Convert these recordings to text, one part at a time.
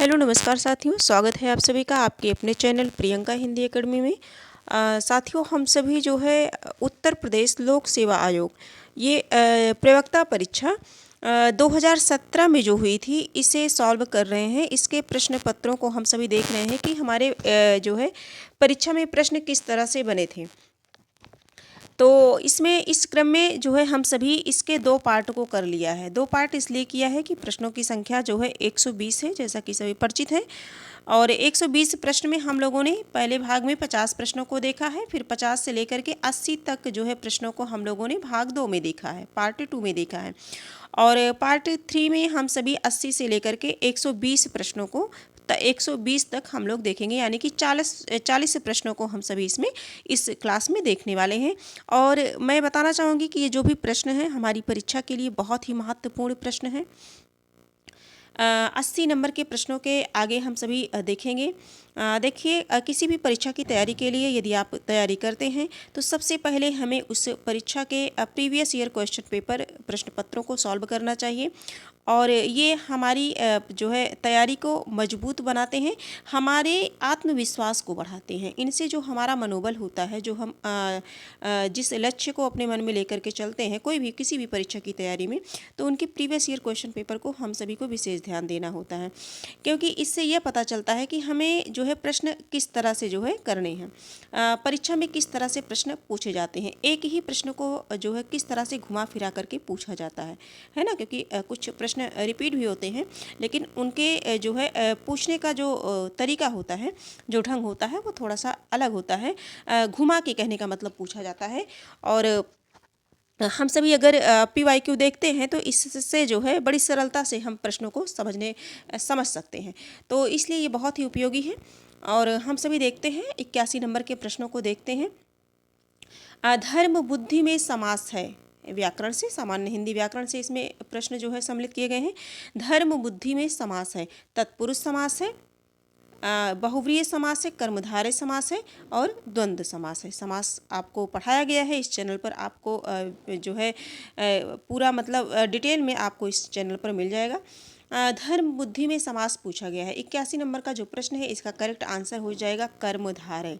Hello नमस्कार साथियों, स्वागत है आप सभी का आपके अपने चैनल प्रियंका हिंदी एकेडमी में। साथियों, हम सभी जो है उत्तर प्रदेश लोक सेवा आयोग ये प्रवक्ता परीक्षा 2017 में जो हुई थी इसे सॉल्व कर रहे हैं। इसके प्रश्न पत्रों को हम सभी देख रहे हैं कि हमारे जो है परीक्षा में प्रश्न किस तरह से बने थे। तो इसमें इस क्रम में जो है हम सभी इसके 2 पार्ट को कर लिया है। 2 पार्ट इसलिए किया है कि प्रश्नों की संख्या जो है 120 है, जैसा कि सभी परिचित है। और 120 प्रश्न में हम लोगों ने पहले भाग में 50 प्रश्नों को देखा है, फिर 50 से लेकर के 80 तक जो है प्रश्नों को हम लोगों ने भाग 2 में देखा है, पार्ट 2 में देखा है। और पार्ट 3 में हम सभी 80 से लेकर के 120 प्रश्नों को 120 तक हम लोग देखेंगे, यानी कि 40 प्रश्नों को हम सभी इसमें इस क्लास में देखने वाले हैं। और मैं बताना चाहूँगी कि ये जो भी प्रश्न हैं हमारी परीक्षा के लिए बहुत ही महत्वपूर्ण प्रश्न हैं। 80 नंबर के प्रश्नों के आगे हम सभी देखेंगे। देखिए, किसी भी परीक्षा की तैयारी के लिए यदि आप तैयारी करते हैं तो सबसे पहले हमें उस परीक्षा के प्रीवियस ईयर क्वेश्चन पेपर प्रश्न पत्रों को सॉल्व करना चाहिए। और ये हमारी जो है तैयारी को मजबूत बनाते हैं, हमारे आत्मविश्वास को बढ़ाते हैं। इनसे जो हमारा मनोबल होता है, जो हम जिस लक्ष्य को अपने मन में लेकर के चलते हैं कोई भी किसी भी परीक्षा की तैयारी में, तो उनके प्रीवियस ईयर क्वेश्चन पेपर को हम सभी को विशेष ध्यान देना होता है, क्योंकि इससे यह पता चलता है कि हमें जो है प्रश्न किस तरह से जो है करने हैं, परीक्षा में किस तरह से प्रश्न पूछे जाते हैं। एक ही प्रश्न को जो है किस तरह से घुमा फिरा करके पूछा जाता है ना, क्योंकि कुछ प्रश्न रिपीट भी होते हैं, लेकिन उनके जो है पूछने का जो तरीका होता है, जो ढंग होता है, वो थोड़ा सा अलग होता है। घुमा के कहने का मतलब पूछा जाता है। और हम सभी अगर PYQ देखते हैं तो इससे जो है बड़ी सरलता से हम प्रश्नों को समझ सकते हैं, तो इसलिए ये बहुत ही उपयोगी है। और हम सभी देखते हैं 81 नंबर के प्रश्नों को देखते हैं। धर्म बुद्धि में समास है, व्याकरण से, सामान्य हिंदी व्याकरण से इसमें प्रश्न जो है सम्मिलित किए गए हैं। धर्म बुद्धि में समास है, तत्पुरुष समास है, बहुव्रीहि समास है, कर्मधारय समास है और द्वंद्व समास है। समास आपको पढ़ाया गया है इस चैनल पर, आपको जो है पूरा मतलब डिटेल में आपको इस चैनल पर मिल जाएगा। धर्म बुद्धि में समास पूछा गया है। 81 नंबर का जो प्रश्न है इसका करेक्ट आंसर हो जाएगा कर्मधारय।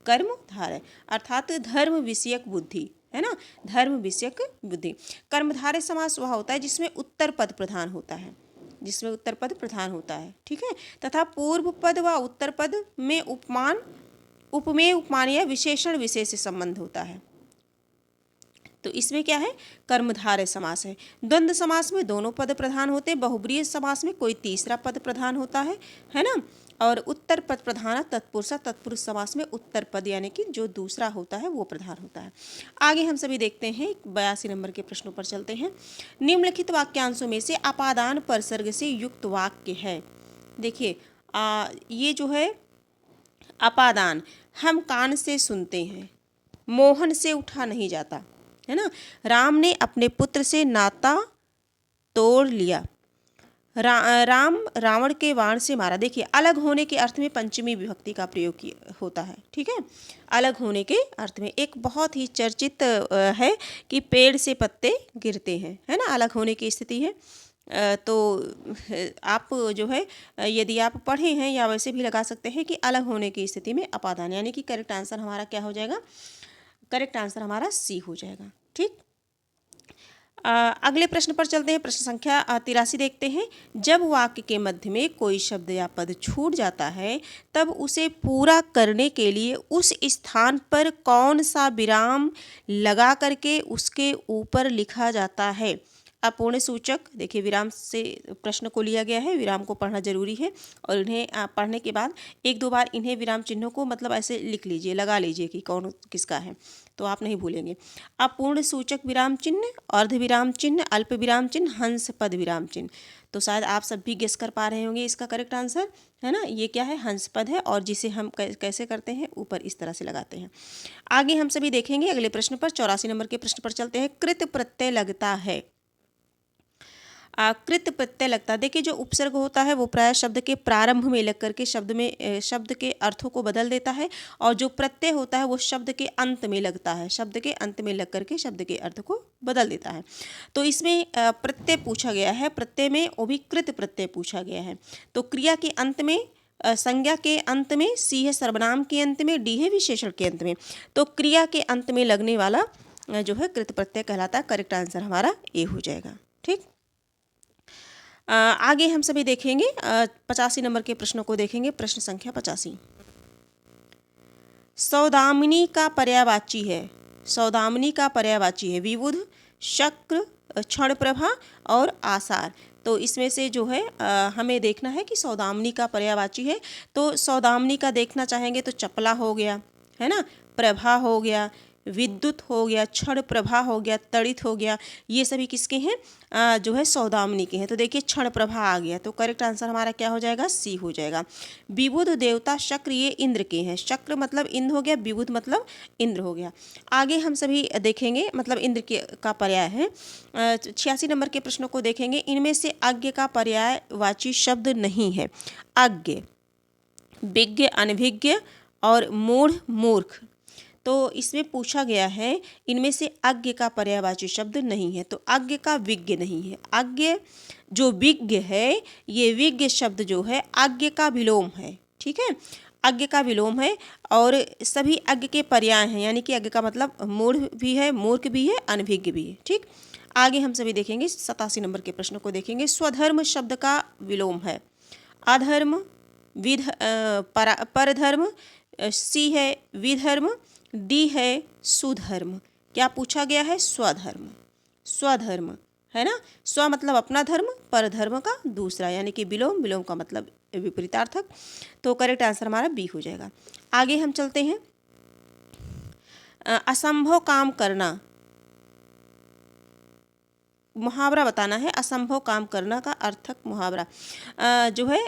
कर्मधारय अर्थात धर्म विषयक बुद्धि, है ना, धर्म विषयक बुद्धि। कर्मधारय समास वह होता है जिसमें उत्तर पद प्रधान होता है, जिसमें उत्तर पद प्रधान होता है, ठीक है, तथा पूर्व पद व उत्तर पद में उपमान, उपमेय, उपमान या विशेषण विशेष संबंध होता है। तो इसमें क्या है, कर्मधारय समास है। द्वंद्व समास में दोनों पद प्रधान होते हैं। बहुब्रीहि समास में कोई तीसरा पद प्रधान होता है ना। और उत्तर पद प्रधान तत्पुरुषा, तत्पुरुष समास में उत्तर पद यानी कि जो दूसरा होता है वो प्रधान होता है। आगे हम सभी देखते हैं 82 नंबर के प्रश्नों पर चलते हैं। निम्नलिखित वाक्यांशों में से अपादान परसर्ग से युक्त वाक्य है। देखिए, ये जो है अपादान हम कान से सुनते हैं, मोहन से उठा नहीं जाता, है ना। राम ने अपने पुत्र से नाता तोड़ लिया। राम रावण के बाण से मारा। देखिए, अलग होने के अर्थ में पंचमी विभक्ति का प्रयोग होता है, ठीक है, अलग होने के अर्थ में। एक बहुत ही चर्चित है कि पेड़ से पत्ते गिरते हैं, है ना, अलग होने की स्थिति है। तो आप जो है यदि आप पढ़े हैं या वैसे भी लगा सकते हैं कि अलग होने की स्थिति में अपादान, यानी कि करेक्ट आंसर हमारा क्या हो जाएगा, करेक्ट आंसर हमारा सी हो जाएगा, ठीक। अगले प्रश्न पर चलते हैं। प्रश्न संख्या 83 देखते हैं। जब वाक्य के मध्य में कोई शब्द या पद छूट जाता है तब उसे पूरा करने के लिए उस स्थान पर कौन सा विराम लगा करके उसके ऊपर लिखा जाता है। अपूर्ण सूचक, देखिए विराम से प्रश्न को लिया गया है, विराम को पढ़ना जरूरी है और इन्हें पढ़ने के बाद 1-2 बार इन्हें विराम चिन्हों को मतलब ऐसे लिख लीजिए, लगा लीजिए कि कौन किसका है, तो आप नहीं भूलेंगे। अपूर्ण सूचक विराम चिन्ह, अर्ध विराम चिन्ह, अल्प विराम चिन्ह, हंस पद विराम चिन्ह। तो शायद आप सब भी गेस कर पा रहे होंगे इसका करेक्ट आंसर, है ना। ये क्या है, हंस पद है, और जिसे हम कैसे करते हैं, ऊपर इस तरह से लगाते हैं। आगे हम सभी देखेंगे अगले प्रश्न पर। 84 नंबर के प्रश्न पर चलते हैं। कृत प्रत्यय लगता है। कृत प्रत्यय लगता है। देखिए जो उपसर्ग होता है वो प्राय शब्द के प्रारंभ में लग करके शब्द के अर्थों को बदल देता है, और जो प्रत्यय होता है वो शब्द के अंत में लगता है, शब्द के अंत में लग करके शब्द के अर्थ को बदल देता है। तो इसमें प्रत्यय पूछा गया है, प्रत्यय में वो भी कृत प्रत्यय पूछा गया है। तो क्रिया के अंत में संज्ञा के अंत में, सी है सर्वनाम के अंत में, डी है विशेषण के अंत में। तो क्रिया के अंत में लगने वाला जो है कृत प्रत्यय कहलाता है। करेक्ट आंसर हमारा ए हो जाएगा। ठीक, आगे हम सभी देखेंगे 85 नंबर के प्रश्नों को देखेंगे। प्रश्न संख्या 85, सौदामिनी का पर्यायवाची है। सौदामिनी का पर्यायवाची है विबुध, शक्र, क्षण प्रभा और आसार। तो इसमें से जो है हमें देखना है कि सौदामिनी का पर्यायवाची है। तो सौदामिनी का देखना चाहेंगे तो चपला हो गया, है ना, प्रभा हो गया, विद्युत हो गया, क्षण प्रभा हो गया, तड़ित हो गया, ये सभी किसके हैं, जो है सौदामिनी के हैं। तो देखिए क्षण प्रभा आ गया, तो करेक्ट आंसर हमारा क्या हो जाएगा, सी हो जाएगा। विबुध देवता शक्र, ये इंद्र के हैं। शक्र मतलब इंद्र हो गया, विबुध मतलब इंद्र हो गया। आगे हम सभी देखेंगे, मतलब इंद्र के का पर्याय है। 86 नंबर के प्रश्नों को देखेंगे। इनमें से अज्ञ का पर्यायवाची शब्द नहीं है। अज्ञ, विज्ञ, अनभिज्ञ और मूढ़, मूर्ख। तो इसमें पूछा गया है इनमें से अज्ञ का पर्यायवाची शब्द नहीं है। तो अज्ञ का विज्ञ नहीं है। अज्ञ जो विज्ञ है, ये विज्ञ शब्द जो है अज्ञ का विलोम है। ठीक है, अज्ञ का विलोम है, और सभी अज्ञ के पर्याय हैं, यानी कि अज्ञ का मतलब मूढ़ भी है, मूर्ख भी है, अनभिज्ञ भी है। ठीक, आगे हम सभी देखेंगे 87 नंबर के प्रश्नों को देखेंगे। स्वधर्म शब्द का विलोम है अधर्म, परधर्म, सी है विधर्म, डी है सुधर्म। क्या पूछा गया है, स्वधर्म। स्वधर्म है ना, स्व मतलब अपना धर्म, परधर्म का दूसरा, यानी कि विलोम, विलोम का मतलब विपरीतार्थक। तो करेक्ट आंसर हमारा बी हो जाएगा। आगे हम चलते हैं। असंभव काम करना, मुहावरा बताना है। असंभव काम करना का अर्थक मुहावरा जो है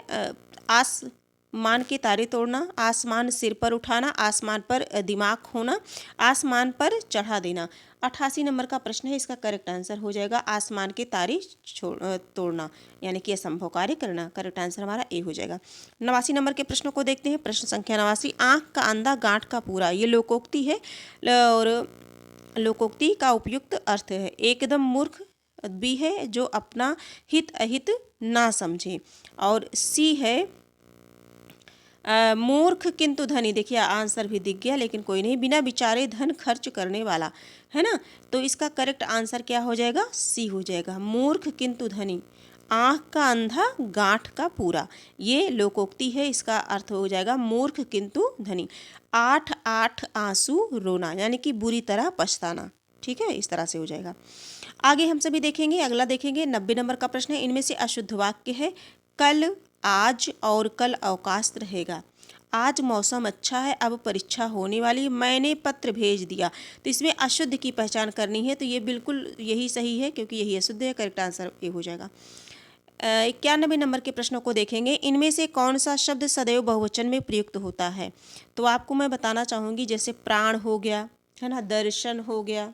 आसमान के तारे तोड़ना, आसमान सिर पर उठाना, आसमान पर दिमाग होना, आसमान पर चढ़ा देना। 88 नंबर का प्रश्न है, इसका करेक्ट आंसर हो जाएगा आसमान के तारे तोड़ना, यानी कि असंभव कार्य करना। करेक्ट आंसर हमारा ए हो जाएगा। 89 नंबर के प्रश्नों को देखते हैं। प्रश्न संख्या 89, आँख का अंधा गांठ का पूरा, ये लोकोक्ति है, और लोकोक्ति का उपयुक्त अर्थ है एकदम मूर्ख, बी है जो अपना हित अहित ना समझे, और सी है मूर्ख किंतु धनी। देखिए आंसर भी दिख गया, लेकिन कोई नहीं, बिना विचारे धन खर्च करने वाला, है ना। तो इसका करेक्ट आंसर क्या हो जाएगा, सी हो जाएगा, मूर्ख किंतु धनी, आँख का अंधा गांठ का पूरा, ये लोकोक्ति है। इसका अर्थ हो जाएगा मूर्ख किंतु धनी। 8 8 आंसू रोना, यानी कि बुरी तरह पछताना। ठीक है, इस तरह से हो जाएगा। आगे हम सभी देखेंगे, अगला देखेंगे 90 नंबर का प्रश्न है। इनमें से अशुद्ध वाक्य है कल, आज और कल अवकाश रहेगा, आज मौसम अच्छा है, अब परीक्षा होने वाली, मैंने पत्र भेज दिया। तो इसमें अशुद्ध की पहचान करनी है, तो ये बिल्कुल यही सही है, क्योंकि यही अशुद्ध है। करेक्ट आंसर ये हो जाएगा। 91 नंबर के प्रश्नों को देखेंगे। इनमें से कौन सा शब्द सदैव बहुवचन में प्रयुक्त होता है। तो आपको मैं बताना चाहूँगी, जैसे प्राण हो गया, है ना, दर्शन हो गया,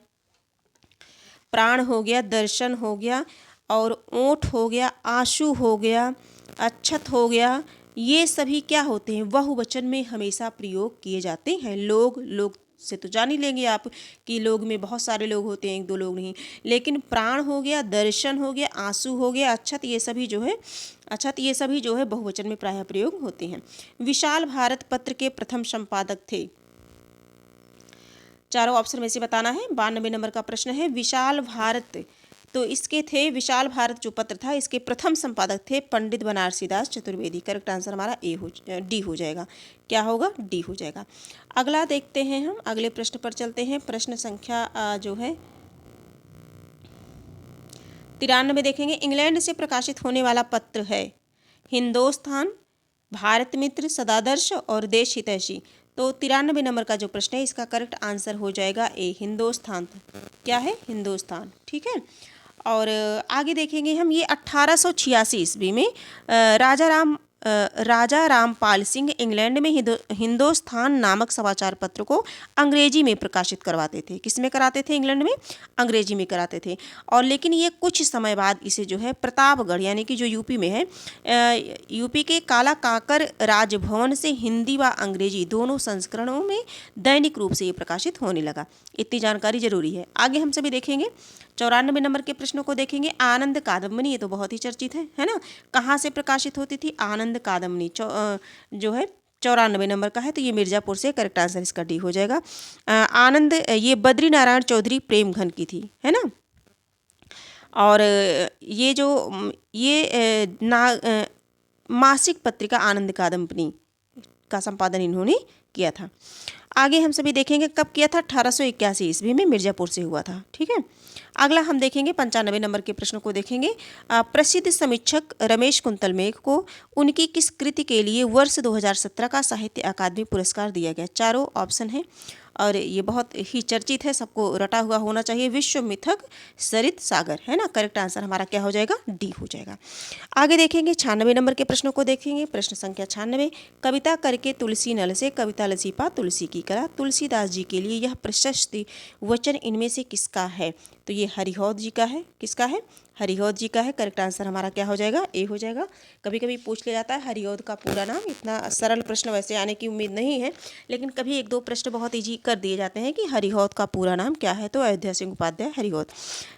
प्राण हो गया, दर्शन हो गया, और ओठ हो गया, आंसू हो गया, अक्षत हो गया, ये सभी क्या होते हैं, बहुवचन में हमेशा प्रयोग किए जाते हैं। लोग से तो जान ही लेंगे आप कि लोग में बहुत सारे लोग होते हैं, एक दो लोग नहीं, लेकिन प्राण हो गया, दर्शन हो गया, आंसू हो गया, अक्षत, ये सभी जो है बहुवचन में प्रायः प्रयोग होते हैं। विशाल भारत पत्र के प्रथम संपादक थे, चारों ऑप्शन में से बताना है। 92 नंबर का प्रश्न है, विशाल भारत, तो इसके थे, विशाल भारत जो पत्र था, इसके प्रथम संपादक थे पंडित बनारसीदास चतुर्वेदी। करेक्ट आंसर हमारा डी हो जाएगा। क्या होगा, डी हो जाएगा। अगला देखते हैं हम, अगले प्रश्न पर चलते हैं। प्रश्न संख्या जो है 93 देखेंगे। इंग्लैंड से प्रकाशित होने वाला पत्र है हिंदुस्तान, भारत मित्र, सदादर्श और देश हितैषी। तो 93 नंबर का जो प्रश्न है, इसका करेक्ट आंसर हो जाएगा ए, हिंदुस्तान। क्या है, हिंदुस्तान। ठीक है, और आगे देखेंगे हम, ये 1886 ईस्वी में राजा राम राजा रामपाल सिंह इंग्लैंड में हिंदुस्तान नामक समाचार पत्र को अंग्रेजी में प्रकाशित करवाते थे। किस में कराते थे? इंग्लैंड में अंग्रेजी में कराते थे। और लेकिन ये कुछ समय बाद इसे जो है प्रतापगढ़ यानी कि जो यूपी में है, यूपी के काला काकर राजभवन से हिंदी व अंग्रेजी दोनों संस्करणों में दैनिक रूप से ये प्रकाशित होने लगा। इतनी जानकारी जरूरी है। आगे हम सभी देखेंगे 94 नंबर के प्रश्नों को देखेंगे। आनंद कादम्बनी, ये तो बहुत ही चर्चित है ना। कहाँ से प्रकाशित होती थी आनंद कादम्बनी? जो है 94 नंबर का है, तो ये मिर्जापुर से। करेक्ट आंसर इसका डी हो जाएगा। आनंद ये बद्री नारायण चौधरी प्रेमघन की थी, है ना। और ये जो मासिक पत्रिका आनंद कादम्बनी का संपादन इन्होंने किया था। आगे हम सभी देखेंगे कब किया था? 1881 ईस्वी में मिर्जापुर से हुआ था। ठीक है। अगला हम देखेंगे 95 नंबर के प्रश्नों को देखेंगे। प्रसिद्ध समीक्षक रमेश कुंतल मेघ को उनकी किस कृति के लिए वर्ष 2017 का साहित्य अकादमी पुरस्कार दिया गया? चारों ऑप्शन है और ये बहुत ही चर्चित है, सबको रटा हुआ होना चाहिए। विश्व मिथक सरित सागर, है ना। करेक्ट आंसर हमारा क्या हो जाएगा? डी हो जाएगा। आगे देखेंगे 96 नंबर के प्रश्नों को देखेंगे। प्रश्न संख्या 96, कविता करके तुलसी नल से कविता लसीपा तुलसी की कला, तुलसीदास जी के लिए यह प्रशस्ति वचन इनमें से किसका है? तो ये हरिहौद जी का है। किसका है? हरिहौद जी का है। करेक्ट आंसर हमारा क्या हो जाएगा? ए हो जाएगा। कभी कभी पूछ लिया जाता है हरिहौद का पूरा नाम। इतना सरल प्रश्न वैसे आने की उम्मीद नहीं है, लेकिन कभी एक दो प्रश्न बहुत ईजी कर दिए जाते हैं कि हरिहौद का पूरा नाम क्या है, तो अयोध्या सिंह उपाध्याय हरिहौद।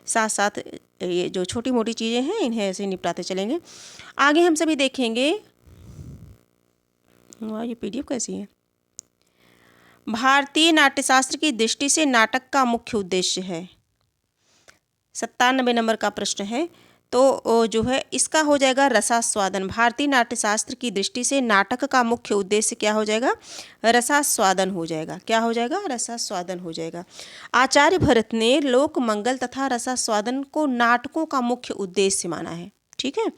साथ साथ ये जो छोटी मोटी चीज़ें हैं इन्हें ऐसे निपटाते चलेंगे। आगे हम सभी देखेंगे, वाह ये PDF कैसी है। भारतीय नाट्यशास्त्र की दृष्टि से नाटक का मुख्य उद्देश्य है। 97 नंबर का प्रश्न है, तो जो है इसका हो जाएगा रसास्वादन। भारतीय नाट्यशास्त्र की दृष्टि से नाटक का मुख्य उद्देश्य क्या हो जाएगा? रसास्वादन हो जाएगा। क्या हो जाएगा? रसास्वादन हो जाएगा। आचार्य भरत ने लोक मंगल तथा रसास्वादन को नाटकों का मुख्य उद्देश्य माना है। ठीक है।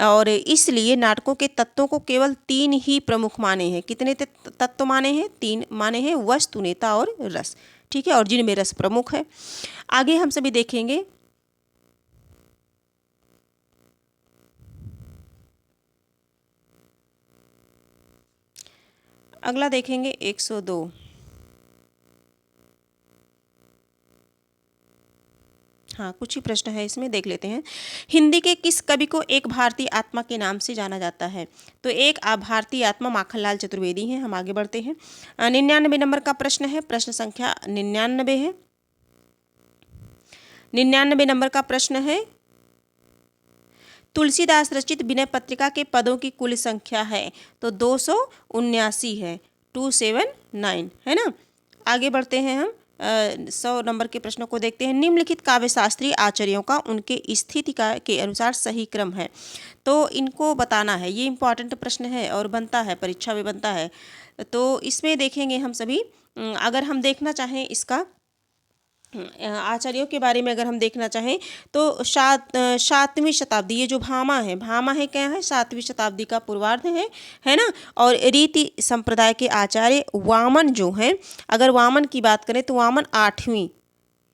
और इसलिए नाटकों के तत्वों को केवल 3 ही प्रमुख माने हैं। कितने तत्व माने हैं? 3 माने हैं, वस्तु, नेता और रस। ठीक है। और जिनमें रस प्रमुख है। आगे हम सभी देखेंगे अगला देखेंगे 102। हाँ कुछ ही प्रश्न है इसमें, देख लेते हैं। हिंदी के किस कवि को एक भारतीय आत्मा के नाम से जाना जाता है? तो एक भारतीय आत्मा माखनलाल चतुर्वेदी हैं। हम आगे बढ़ते हैं। 99 नंबर का प्रश्न है। प्रश्न संख्या 99 है। 99 नंबर का प्रश्न है, तुलसीदास रचित विनय पत्रिका के पदों की कुल संख्या है? तो 279 है, 279, है ना। आगे बढ़ते हैं हम 100 नंबर के प्रश्नों को देखते हैं। निम्नलिखित काव्य शास्त्रीय आचार्यों का उनके स्थिति के अनुसार सही क्रम है, तो इनको बताना है। ये इंपॉर्टेंट प्रश्न है और बनता है, परीक्षा में बनता है। तो इसमें देखेंगे हम सभी, अगर हम देखना चाहें इसका आचार्यों के बारे में अगर हम देखना चाहें तो 7वीं शताब्दी, ये जो भामा है क्या है? 7वीं शताब्दी का पूर्वार्ध है ना। और रीति संप्रदाय के आचार्य वामन जो हैं, अगर वामन की बात करें तो वामन 8वीं,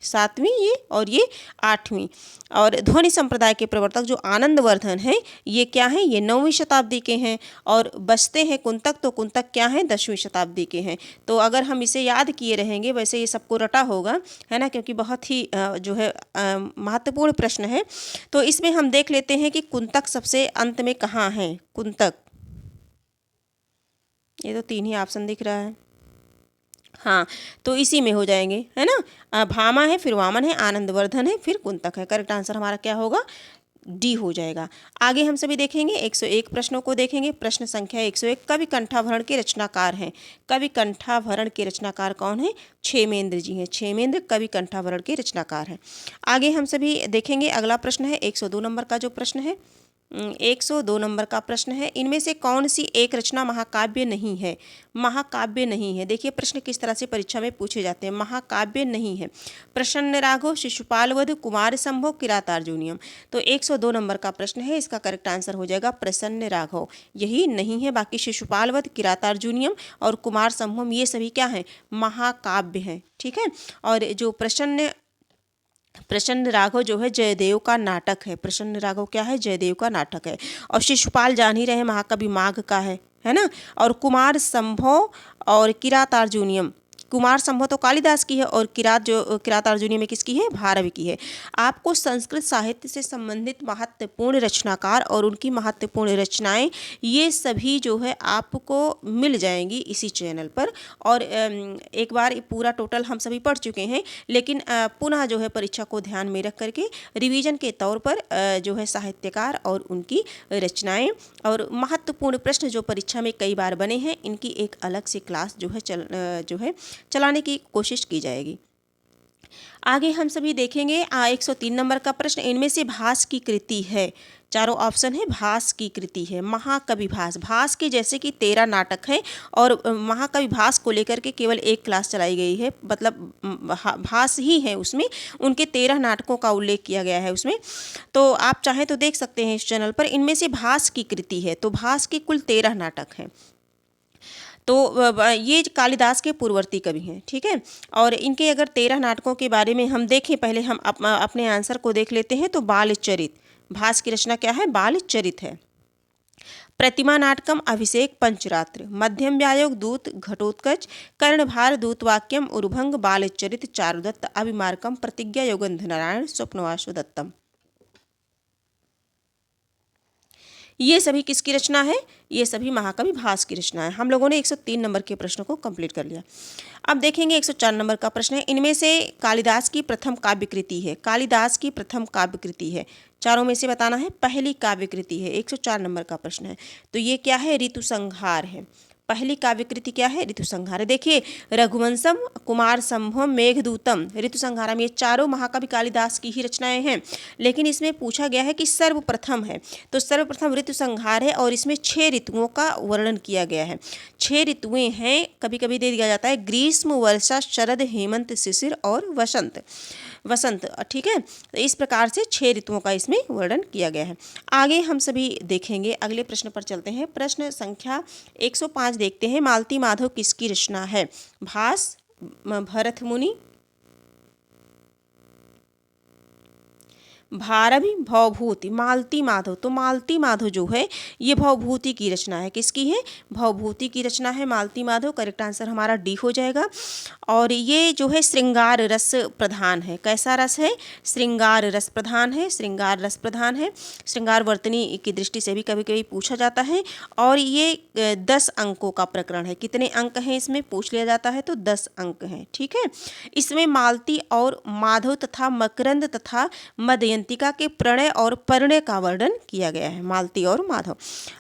7वीं ये और ये 8वीं। और ध्वनि संप्रदाय के प्रवर्तक जो आनंदवर्धन हैं, ये क्या हैं? ये 9वीं शताब्दी के हैं। और बचते हैं कुंतक, तो कुंतक क्या हैं? 10वीं शताब्दी के हैं। तो अगर हम इसे याद किए रहेंगे, वैसे ये सबको रटा होगा, है ना, क्योंकि बहुत ही जो है महत्वपूर्ण प्रश्न है। तो इसमें हम देख लेते हैं कि कुंतक सबसे अंत में कहाँ है? कुंतक, ये तो 3 ही ऑप्शन दिख रहा है। हाँ, तो इसी में हो जाएंगे, है ना। भामा है, फिर वामन है, आनंदवर्धन है, फिर कुंतक है। करेक्ट आंसर हमारा क्या होगा? डी हो जाएगा। आगे हम सभी देखेंगे 101 प्रश्नों को देखेंगे। प्रश्न संख्या 101, कवि कंठाभरण के रचनाकार हैं। कवि कंठाभरण के रचनाकार कौन है? क्षेमेंद्र जी हैं। क्षेमेंद्र कवि कंठाभरण के रचनाकार हैं। आगे हम सभी देखेंगे, अगला प्रश्न है 102 नंबर का जो प्रश्न है। 102 नंबर का प्रश्न है, इनमें से कौन सी एक रचना महाकाव्य नहीं है? महाकाव्य नहीं है। देखिए प्रश्न किस तरह से परीक्षा में पूछे जाते हैं। महाकाव्य नहीं है। प्रसन्न राघव, शिशुपाल वध, कुमार संभव, किरातार्जुनीयम। तो 102 नंबर का प्रश्न है, इसका करेक्ट आंसर हो जाएगा प्रसन्न राघव। यही नहीं है, बाकी शिशुपाल वध, किरातार्जुनीयम और कुमार संभव ये सभी क्या हैं? महाकाव्य हैं। ठीक है। और जो प्रसन्न प्रसन्न राघव जो है जयदेव का नाटक है। प्रसन्न राघव क्या है? जयदेव का नाटक है। और शिशुपाल जान ही रहे हैं महाकवि माघ का है ना। और कुमार संभव और किरातार्जुनीयम, कुमार संभव तो कालिदास की है और किरातार्जुनीयम में किसकी है? भारवी की है। आपको संस्कृत साहित्य से संबंधित महत्वपूर्ण रचनाकार और उनकी महत्वपूर्ण रचनाएं, ये सभी जो है आपको मिल जाएंगी इसी चैनल पर। और एक बार पूरा टोटल हम सभी पढ़ चुके हैं, लेकिन पुनः जो है परीक्षा को ध्यान में रख करके रिवीजन के तौर पर जो है साहित्यकार और उनकी रचनाएं और महत्वपूर्ण प्रश्न जो परीक्षा में कई बार बने हैं, इनकी एक अलग से क्लास जो है चलाने की कोशिश की जाएगी। आगे हम सभी देखेंगे 103 नंबर का प्रश्न, इनमें से भास की कृति है। चारों ऑप्शन है भास की कृति है। महाकवि भास, भास के जैसे कि 13 नाटक हैं और महाकवि भास को लेकर के केवल एक क्लास चलाई गई है, मतलब भास ही है उसमें, उनके 13 नाटकों का उल्लेख किया गया है उसमें। तो आप चाहें तो देख सकते हैं इस चैनल पर। इनमें से भास की कृति है, तो भास के कुल 13 नाटक हैं। तो ये कालिदास के पूर्ववर्ती कवि हैं, ठीक है। और इनके अगर 13 नाटकों के बारे में हम देखें, पहले हम अपने आंसर को देख लेते हैं। तो बालचरित, भास की रचना क्या है? बालचरित है। प्रतिमा नाटकम, अभिषेक, पंचरात्र, मध्यम व्यायोग, दूत, घटोत्कच, कर्णभार, दूतवाक्यम, उर्भंग, बालचरित, चारुदत्त, अभिमार्कम, प्रतिज्ञा, योगेंद्र नारायण, स्वप्नवासु दत्तम। ये सभी किसकी रचना है? ये सभी महाकवि भास की रचना है। हम लोगों ने 103 नंबर के प्रश्नों को कंप्लीट कर लिया। अब देखेंगे 104 नंबर का प्रश्न है, इनमें से कालिदास की प्रथम काव्य कृति है। कालिदास की प्रथम काव्य कृति है, चारों में से बताना है। पहली काव्य कृति है, 104 नंबर का प्रश्न है। तो ये क्या है? ऋतुसंहार है। पहली काव्य कृति क्या है? ऋतुसंहार। देखिए, रघुवंशम, कुमार संभवम, मेघदूतम, ऋतुसंहारम, ये चारों महाकवि कालिदास की ही रचनाएं हैं। लेकिन इसमें पूछा गया है कि सर्वप्रथम है, तो सर्वप्रथम ऋतुसंहार है और इसमें 6 ऋतुओं का वर्णन किया गया है। 6 ऋतुएं हैं, कभी कभी दे दिया जाता है ग्रीष्म, वर्षा, शरद, हेमंत, शिशिर और वसंत, ठीक है। तो इस प्रकार से 6 ऋतुओं का इसमें वर्णन किया गया है। आगे हम सभी देखेंगे, अगले प्रश्न पर चलते हैं। प्रश्न संख्या 105 देखते हैं। मालती माधव किसकी रचना है? भास, भरत मुनि, भारवी, भवभूति, मालती माधव। तो मालती माधव जो है ये भवभूति की रचना है। किसकी है? भवभूति की रचना है मालती माधव। करेक्ट आंसर हमारा डी हो जाएगा। और ये जो है श्रृंगार रस प्रधान है। कैसा रस है? श्रृंगार रस प्रधान है। श्रृंगार रस प्रधान है। श्रृंगार वर्तनी की दृष्टि से भी कभी कभी पूछा जाता है। और ये 10 अंकों का प्रकरण है। कितने अंक हैं इसमें पूछ लिया जाता है? तो 10 अंक हैं, ठीक है। इसमें मालती और माधव तथा मकरंद तथा मदयंतिका के प्रणय और परिणय का वर्णन किया गया है। मालती और माधव।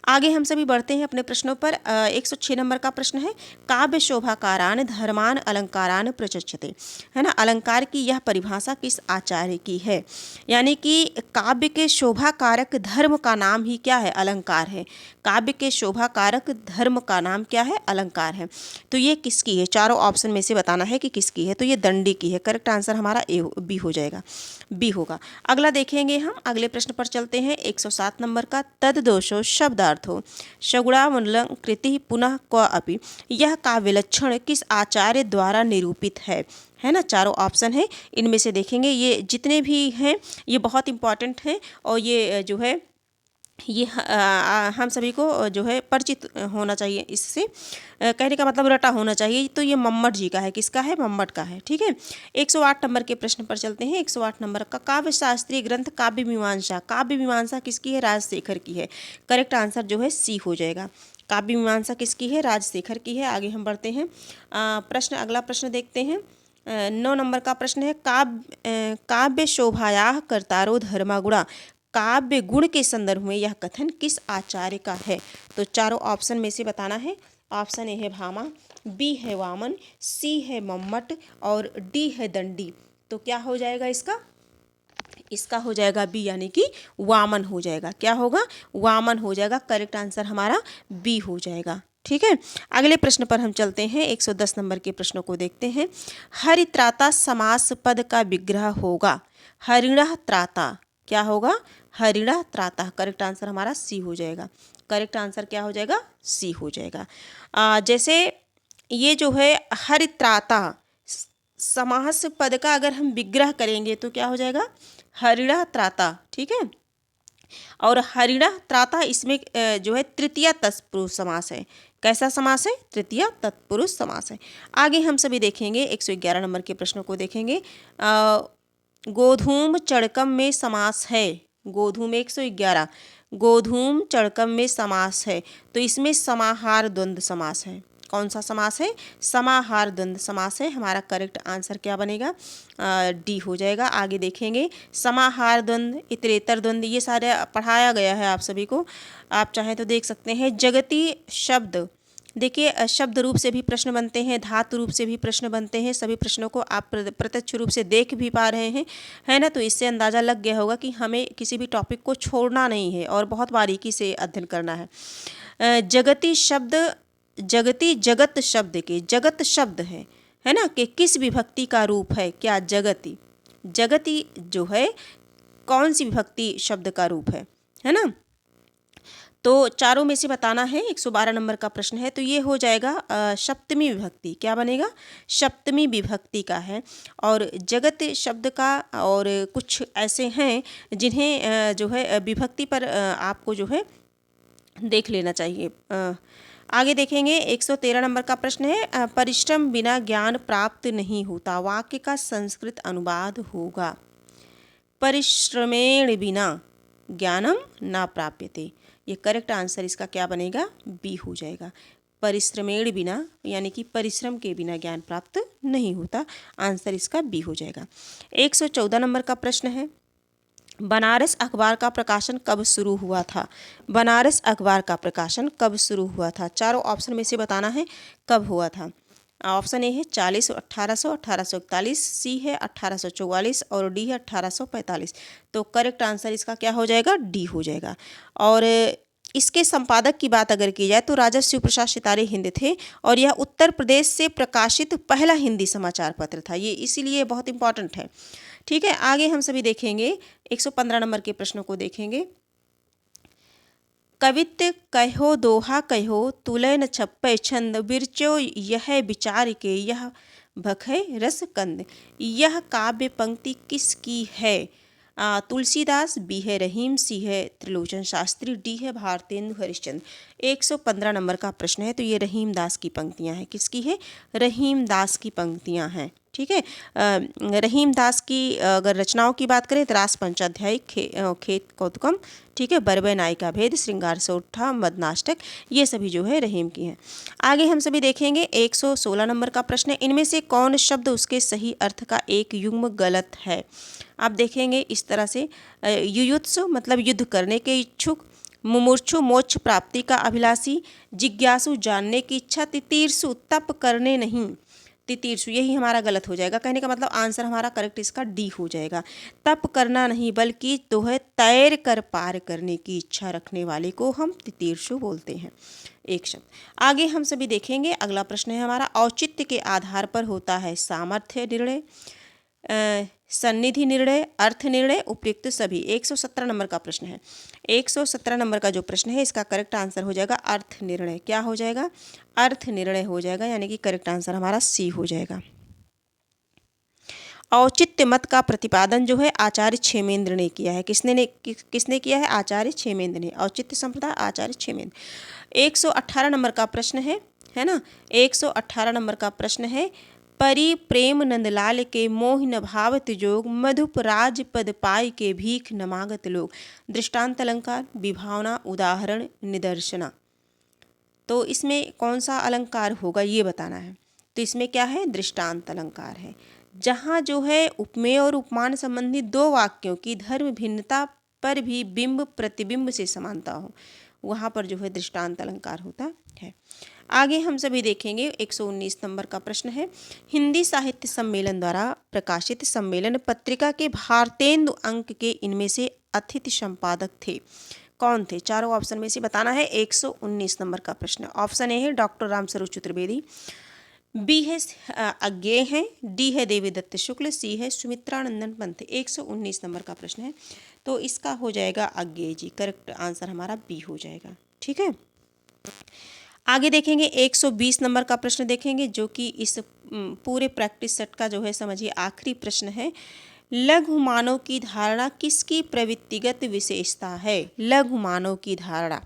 आगे हम सभी बढ़ते हैं अपने प्रश्नों पर। 106 नंबर का प्रश्न है, काव्य शोभाकारान धर्मान अलंकारान प्रचक्षते, है ना। अलंकार की यह परिभाषा किस आचार्य की है? यानी कि काव्य के शोभाकारक धर्म का नाम ही क्या है? अलंकार है। काव्य के शोभाकारक धर्म का नाम क्या है? अलंकार है। तो ये किसकी है? चारों ऑप्शन में से बताना है कि किसकी है। तो ये दंडी की है। करेक्ट आंसर हमारा बी हो जाएगा, बी होगा। अगला देखेंगे हम, अगले प्रश्न पर चलते हैं। 107 नंबर का, तद दोषो शब्दार्थो शगुणामूलंकृति कृति पुनः क्व अपि, यह काव्य लक्षण किस आचार्य द्वारा निरूपित है ना। चारों ऑप्शन है, इनमें से देखेंगे। ये जितने भी हैं ये बहुत इंपॉर्टेंट हैं और ये जो है ये हम सभी को जो है परिचित होना चाहिए इससे। कहने का मतलब रटा होना चाहिए। तो ये मम्मट जी का है। किसका है? मम्मट का है, ठीक है। 108 नंबर के प्रश्न पर चलते हैं। 108 नंबर का, काव्य शास्त्रीय ग्रंथ काव्य मीमांसा। काव्य मीमांसा किसकी है? राजशेखर की है। करेक्ट आंसर जो है सी हो जाएगा। काव्य मीमांसा किसकी है? राजशेखर की है। आगे हम बढ़ते हैं। अगला प्रश्न देखते हैं। 9 नंबर का प्रश्न है, काव्य शोभाया कर्तारो धर्मागुणा, काव्य गुण के संदर्भ में यह कथन किस आचार्य का है? तो चारों ऑप्शन में से बताना है। ऑप्शन ए है भामा, बी है वामन, सी है मम्मट और डी है दंडी। तो क्या हो जाएगा इसका? इसका हो जाएगा बी, यानी कि वामन हो जाएगा। क्या होगा? वामन हो जाएगा। करेक्ट आंसर हमारा बी हो जाएगा, ठीक है। अगले प्रश्न पर हम चलते हैं। 110 नंबर के प्रश्नों को देखते हैं। हरित्राता समास पद का विग्रह होगा। हरिणः त्राता क्या होगा? हरिणः त्राता। करेक्ट आंसर हमारा सी हो जाएगा। करेक्ट आंसर क्या हो जाएगा? सी हो जाएगा। जैसे ये जो है हरित्राता समास पद का अगर हम विग्रह करेंगे तो क्या हो जाएगा, हरिणा त्राता, ठीक है। और हरिणा त्राता इसमें जो है तृतीया तत्पुरुष समास है। कैसा समास है, तृतीया तत्पुरुष समास है। आगे हम सभी देखेंगे 111 नंबर के प्रश्नों को देखेंगे। गोधूम चड़कम में समास है, गोधूम 111, गोधूम चड़कम में समास है, तो इसमें समाहार द्वंद्व समास है। कौन सा समास है, समाहार द्वंद्व समास है। हमारा करेक्ट आंसर क्या बनेगा, डी हो जाएगा। आगे देखेंगे समाहार द्वंद्व, इतरेतर द्वंद्व, ये सारे पढ़ाया गया है आप सभी को, आप चाहें तो देख सकते हैं। जगती शब्द, देखिए शब्द रूप से भी प्रश्न बनते हैं, धातु रूप से भी प्रश्न बनते हैं। सभी प्रश्नों को आप प्रत्यक्ष रूप से देख भी पा रहे हैं, है ना। तो इससे अंदाज़ा लग गया होगा कि हमें किसी भी टॉपिक को छोड़ना नहीं है और बहुत बारीकी से अध्ययन करना है। जगती शब्द, जगती जगत शब्द के, जगत शब्द है ना, कि किस विभक्ति का रूप है, क्या जगती, जगती जो है कौन सी विभक्ति शब्द का रूप है ना। तो चारों में से बताना है। 112 नंबर का प्रश्न है, तो ये हो जाएगा सप्तमी विभक्ति, क्या बनेगा, सप्तमी विभक्ति का है। और जगत शब्द का और कुछ ऐसे हैं जिन्हें जो है विभक्ति पर आपको जो है देख लेना चाहिए। आगे देखेंगे 113 नंबर का प्रश्न है, परिश्रम बिना ज्ञान प्राप्त नहीं होता, वाक्य का संस्कृत अनुवाद होगा। परिश्रमेण बिना ज्ञानम न प्राप्यते, ये करेक्ट आंसर इसका क्या बनेगा, बी हो जाएगा। परिश्रमेण बिना यानी कि परिश्रम के बिना ज्ञान प्राप्त नहीं होता, आंसर इसका बी हो जाएगा। 114 नंबर का प्रश्न है, बनारस अखबार का प्रकाशन कब शुरू हुआ था, बनारस अखबार का प्रकाशन कब शुरू हुआ था। चारों ऑप्शन में से बताना है कब हुआ था। ऑप्शन ए है 40 1800, 1841, सी है 1844 और डी है 1845। तो करेक्ट आंसर इसका क्या हो जाएगा, डी हो जाएगा। और इसके संपादक की बात अगर की जाए तो राजा शिव प्रसाद सितारे हिंद थे और यह उत्तर प्रदेश से प्रकाशित पहला हिंदी समाचार पत्र था, ये इसीलिए बहुत इंपॉर्टेंट है, ठीक है। आगे हम सभी देखेंगे 115 नंबर के प्रश्नों को देखेंगे। कवित्त कहो दोहा कहो, तुलय न छप्पै छंद, बिरचो यह विचार के, यह भखै रस कंद। यह काव्य पंक्ति किसकी है, तुलसीदास, बी है रहीम, सी है त्रिलोचन शास्त्री, डी है भारतेंदु हरिश्चंद्र। 115 नंबर का प्रश्न है, तो ये रहीम दास की पंक्तियां हैं। किसकी है, रहीम दास की पंक्तियां हैं, ठीक है। रहीम दास की अगर रचनाओं की बात करें तो रास पंचाध्यायी, खेत कौतुकम, ठीक है, बरबय नायिका भेद, श्रृंगार सोठा, मदनाष्टक, ये सभी जो है रहीम की हैं। आगे हम सभी देखेंगे 116 नंबर का प्रश्न है, इनमें से कौन शब्द उसके सही अर्थ का एक युग्म गलत है। आप देखेंगे इस तरह से, युयुत्सु मतलब युद्ध करने के इच्छुक, मुमूर्षु मोक्ष प्राप्ति का अभिलाषी, जिज्ञासु जानने की इच्छा, तितीर्षु तप करने नहीं, तितीर्षु यही हमारा गलत हो जाएगा। कहने का मतलब आंसर हमारा करेक्ट इसका डी हो जाएगा। तप करना नहीं बल्कि तो है तैर कर पार करने की इच्छा रखने वाले को हम तितीर्षु बोलते हैं, एक शब्द। आगे हम सभी देखेंगे, अगला प्रश्न है हमारा, औचित्य के आधार पर होता है सामर्थ्य निर्णय, सन्निधि निर्णय, अर्थ निर्णय, उपयुक्त सभी। 117 नंबर का प्रश्न है। 117 नंबर का जो प्रश्न है इसका करेक्ट आंसर हो जाएगा अर्थ निर्णय। क्या हो जाएगा, अर्थ निर्णय हो जाएगा, यानी कि करेक्ट आंसर हमारा सी हो जाएगा। औचित्य मत का प्रतिपादन जो है आचार्य क्षेमेंद्र ने किया है। किसने किया है, आचार्य क्षेमेंद्र ने। औचित्य संप्रदाय आचार्य क्षेमेंद्र। 118 नंबर का प्रश्न है ना। 118 नंबर का प्रश्न है, परि प्रेम नंदलाल के मोह न भावत जोग, मधुप राज पद पाई के भीख न मागत लोग। दृष्टांत अलंकार, विभावना, उदाहरण, निदर्शना। तो इसमें कौन सा अलंकार होगा ये बताना है। तो इसमें क्या है, दृष्टांत अलंकार है। जहाँ जो है उपमेय और उपमान संबंधी दो वाक्यों की धर्म भिन्नता पर भी बिंब प्रतिबिंब से समानता हो, वहाँ पर जो है दृष्टांत अलंकार होता है। आगे हम सभी देखेंगे 119 नंबर का प्रश्न है, हिंदी साहित्य सम्मेलन द्वारा प्रकाशित सम्मेलन पत्रिका के भारतेंदु अंक के इनमें से अतिथि संपादक थे, कौन थे। चारों ऑप्शन में से बताना है। 119 नंबर का प्रश्न। ऑप्शन ए है डॉक्टर रामस्वरूप चतुर्वेदी, बी है अज्ञेय है, डी है देवीदत्त शुक्ल, सी है सुमित्रानंदन पंत। 119 नंबर का प्रश्न है, तो इसका हो जाएगा अज्ञेय जी। करेक्ट आंसर हमारा बी हो जाएगा, ठीक है। आगे देखेंगे 120 नंबर का प्रश्न देखेंगे, जो कि इस पूरे प्रैक्टिस सेट का जो है समझिए आखिरी प्रश्न है। लघु मानव की धारणा किसकी प्रवृत्तिगत विशेषता है? लघु मानव की धारणा,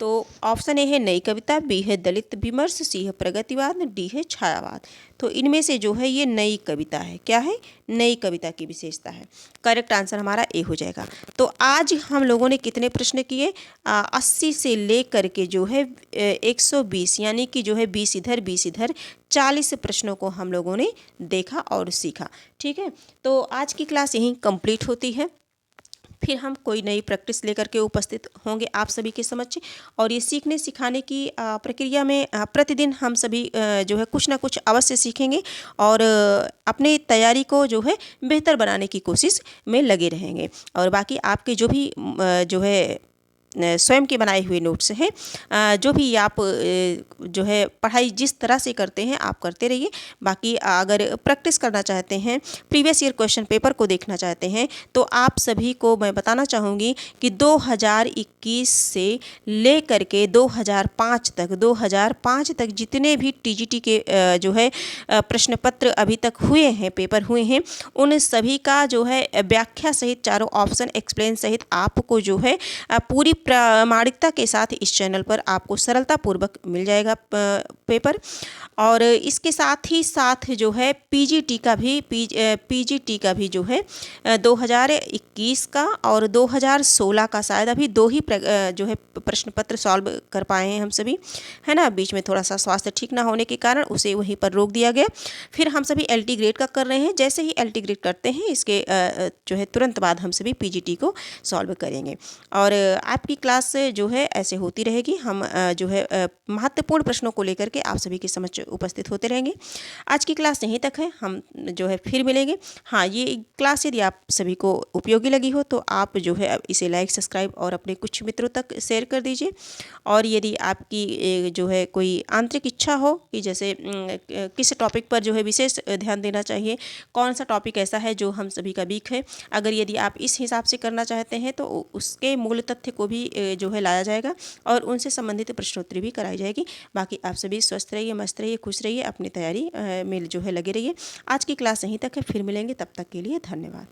तो ऑप्शन ए है नई कविता, बी है दलित विमर्श, सी है प्रगतिवाद, डी है छायावाद। तो इनमें से जो है ये नई कविता है। क्या है? नई कविता की विशेषता है। करेक्ट आंसर हमारा ए हो जाएगा। तो आज हम लोगों ने कितने प्रश्न किए? 80 से लेकर के जो है 120, यानी कि जो है 20 इधर 20 इधर, 40 प्रश्नों को हम लोगों ने देखा और सीखा। ठीक है, तो आज की क्लास यहीं कंप्लीट होती है। फिर हम कोई नई प्रैक्टिस लेकर के उपस्थित होंगे आप सभी के समक्ष। और ये सीखने सिखाने की प्रक्रिया में प्रतिदिन हम सभी जो है कुछ ना कुछ अवश्य सीखेंगे और अपनी तैयारी को जो है बेहतर बनाने की कोशिश में लगे रहेंगे। और बाकी आपके जो भी जो है स्वयं के बनाए हुए नोट्स हैं, जो भी आप जो है पढ़ाई जिस तरह से करते हैं आप करते रहिए। बाकी अगर प्रैक्टिस करना चाहते हैं, प्रीवियस ईयर क्वेश्चन पेपर को देखना चाहते हैं, तो आप सभी को मैं बताना चाहूँगी कि 2021 से ले करके 2005 तक जितने भी टीजीटी के जो है प्रश्न पत्र अभी तक हुए हैं, पेपर हुए हैं, उन सभी का जो है व्याख्या सहित चारों ऑप्शन एक्सप्लेन सहित आपको जो है पूरी प्रामाणिकता के साथ इस चैनल पर आपको सरलतापूर्वक मिल जाएगा पेपर। और इसके साथ ही साथ जो है पीजीटी का भी जो है 2021 का और 2016 का शायद अभी 2 ही जो है प्रश्न पत्र सॉल्व कर पाए हैं हम सभी, है ना। बीच में थोड़ा सा स्वास्थ्य ठीक ना होने के कारण उसे वहीं पर रोक दिया गया। फिर हम सभी एलटी ग्रेड का कर रहे हैं। जैसे ही एलटी ग्रेड करते हैं, इसके जो है तुरंत बाद हम सभी पीजीटी को सॉल्व करेंगे। और आपकी क्लास जो है ऐसे होती रहेगी। हम जो है महत्वपूर्ण प्रश्नों को लेकर के आप सभी के समक्ष उपस्थित होते रहेंगे। आज की क्लास यहीं तक है, हम जो है फिर मिलेंगे। हाँ, ये क्लास यदि आप सभी को उपयोगी लगी हो तो आप जो है इसे लाइक, सब्सक्राइब और अपने कुछ मित्रों तक शेयर कर दीजिए। और यदि आपकी जो है कोई आंतरिक इच्छा हो कि जैसे किस टॉपिक पर जो है विशेष ध्यान देना चाहिए, कौन सा टॉपिक ऐसा है जो हम सभी का वीक है, अगर यदि आप इस हिसाब से करना चाहते हैं तो उसके मूल तथ्य को भी जो है लाया जाएगा और उनसे संबंधित प्रश्नोत्तरी भी कराई जाएगी। बाकी आप सभी स्वस्थ रहिए, मस्त रहिए, खुश रहिए, अपनी तैयारी में जो है लगे रहिए। आज की क्लास यहीं तक है, फिर मिलेंगे, तब तक के लिए धन्यवाद।